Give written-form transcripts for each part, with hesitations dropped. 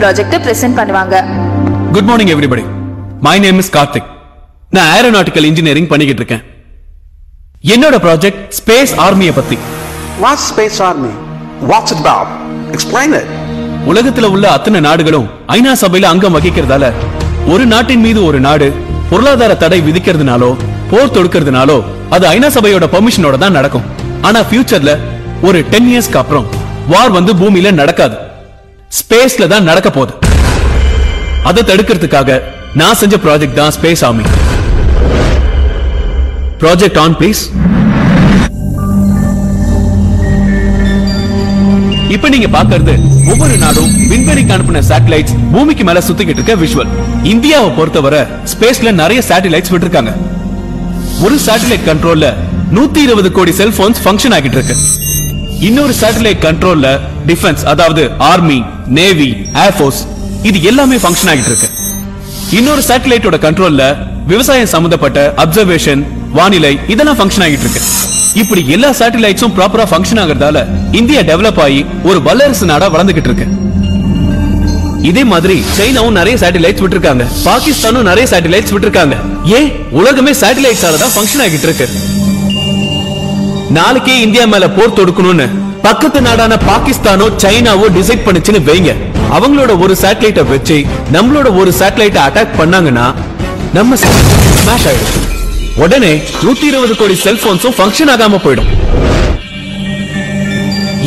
Project present பண்ணுவாங்க. Good morning everybody. My name is Karthik. நான் aeronautical engineering பண்ணிக்கிட்டு இருக்கேன். என்னோட ப்ராஜெக்ட் ஸ்பேஸ் ஆர்மியை பத்தி. What's Space Army? What's it about? Explain it. உலகத்துல உள்ள அத்தனை நாடுகளும் ஐநா சபையில அங்கம் வகிக்கிறதால ஒரு நாட்டின் மீது ஒரு நாடு பொருளாதார தடை விதிக்கிறதுனாலோ போர் தொடுக்கிறதுனாலோ அது ஐநா சபையோட பெர்மிஷனோட தான் நடக்கும். ஆனா ஃபியூச்சர்ல ஒரு 10 இயர்ஸ்க்கு அப்புறம் வார் வந்து பூமியில நடக்காது, ஸ்பேஸ்ல தான் நடக்க போகுது. அதை தடுக்கிறதுக்காக நான் செஞ்ச ப்ராஜெக்ட் தான் space army. Project on please. இப்ப நீங்க பாக்குறது ஒவ்வொரு நாடும் விண்வெளிக்கு அனுப்பின சேட்டலைட்ஸ் பூமிக்கு மேல சுத்திக்கிட்டு இருக்க விஷுவல். இந்தியாவை பொறுத்தவரை ஸ்பேஸ்ல நிறைய சேட்டலைட்ஸ் விட்டுருக்காங்க. ஒரு சேட்டலைட் கண்ட்ரோல்ல 120 கோடி செல்போன்ஸ் ஃபங்க்ஷன் ஆகிட்டு இருக்கு. இன்னொரு சேட்டலைட் கண்ட்ரோல்ல டிஃபென்ஸ், அதாவது ஆர்மி, நேவி, ஏர்ஃபோர்ஸ் இது எல்லாமே ஃபங்க்ஷன் ஆகிட்டு இருக்கு. இன்னொரு சேட்டலைட்டோட கண்ட்ரோல்ல விவசாயம் சம்பந்தப்பட்ட அப்சர்வேஷன், வானிலை இதெல்லாம் ஃபங்க்ஷன் ஆகிட்டு இருக்கு. இப்படி எல்லா சேட்டலைட்ஸும் ப்ராப்பரா ஃபங்க்ஷன் ஆகிறதால இந்தியா டெவலப் ஆகி ஒரு வல்லரசு நாடா வளர்ந்துகிட்டு இருக்கு. இதே மாதிரி சைனாவும் நிறைய சேட்டலைட்ஸ் விட்டுருக்காங்க, பாகிஸ்தானும் நிறைய சேட்டலைட்ஸ் விட்டுருக்காங்க. ஏன் உலகமே சேட்டலைட்ஸால தான் ஃபங்க்ஷன் ஆகிட்டு இருக்கு. நாளைக்கே இந்தியா மேல போர் தொடுக்கணும்னு பக்கத்து நாடான பாகிஸ்தானோ சைனாவோ டிசைட் பண்ணுச்சுன்னு வைங்க. அவங்களோட ஒரு சேட்டலைட்டை வச்சு நம்மளோட ஒரு சேட்டலைட்டை அட்டாக் பண்ணாங்கன்னா நம்ம ஸ்மாஷ் ஆயிடும். உடனே 120 கோடி செல்போன்ஸும் ஃபங்க்ஷன் ஆகாம போயிடும்.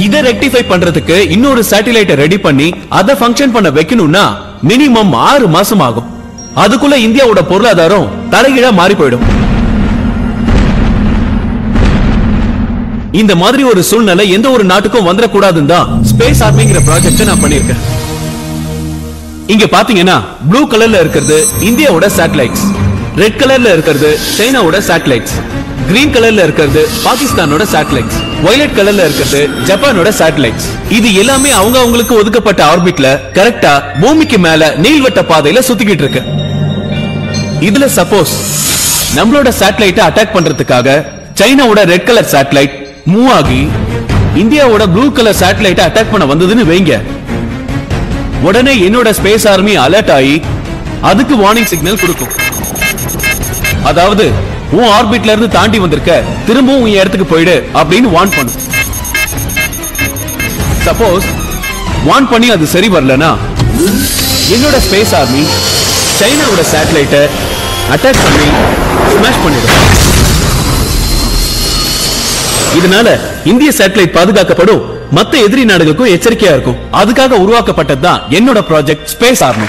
இதை ரெக்டிஃபை பண்றதுக்கு இன்னொரு சேட்டலைட்டை ரெடி பண்ணி அதை ஃபங்க்ஷன் பண்ண வைக்கணும்னா மினிமம் 6 மாசம் ஆகும். அதுக்குள்ள இந்தியாவோட பொருளாதாரம் தலைகீழா மாறி போயிடும். இந்த மாதிரி ஒரு சூழ்நிலை எந்த ஒரு நாட்டுக்கும் வந்துடக்கூடாதுன்னு தான் ஸ்பேஸ் ஆர்மிங்கிற ப்ராஜெக்ட் நான் பண்ணிருக்கேன். இங்க பாத்தீங்கன்னா ப்ளூ கலர்ல இருக்கிறது இந்தியாவோட சேட்டலைட்ஸ், ரெட் கலர்ல இருக்கிறது சைனாவோட சேட்டலைட்ஸ், கிரீன் கலர்ல இருக்கிறது பாகிஸ்தானோட சேட்டலைட்ஸ், வயலட் கலர்ல இருக்கிறது ஜப்பானோட சேட்டலைட்ஸ். இது எல்லாமே அவங்க அவங்களுக்கு ஒதுக்கப்பட்ட ஆர்பிட்ல கரெக்டா பூமிக்கு மேல நீள்வட்ட பாதையில சுத்திக்கிட்டு இருக்கு. இதுல சப்போஸ் நம்மளோட சேட்டலைட்டை அட்டாக் பண்றதுக்காக சைனாவோட ரெட் கலர் சேட்டலைட் மூவ் ஆகி இந்தியாவோட ப்ளூ கலர் சேட்டலைட்டை அட்டாக் பண்ண வந்ததுன்னு வைங்க. உடனே என்னோட ஸ்பேஸ் ஆர்மி அலர்ட் ஆகி அதுக்கு வார்னிங் சிக்னல் கொடுக்கும். அதாவது உன் ஆர்பிட்ல இருந்து தாண்டி வந்திருக்க, திரும்பவும் உன் இடத்துக்கு போயிடு அப்படின்னு வார்ன் பண்ணும். சப்போஸ் வார்ன் பண்ணி அது சரி வரலனா என்னோட ஸ்பேஸ் ஆர்மி சைனாவோட சேட்டலைட்டை அட்டாக் பண்ணி ஸ்மாஷ் பண்ணிடும். இதனால இந்திய சேட்டலைட் பாதுகாக்கப்படும், மத்த எதிரி நாடுகளுக்கும் எச்சரிக்கையா இருக்கும். அதுக்காக உருவாக்கப்பட்டதுதான் என்னோட ப்ராஜெக்ட் ஸ்பேஸ் ஆர்மி.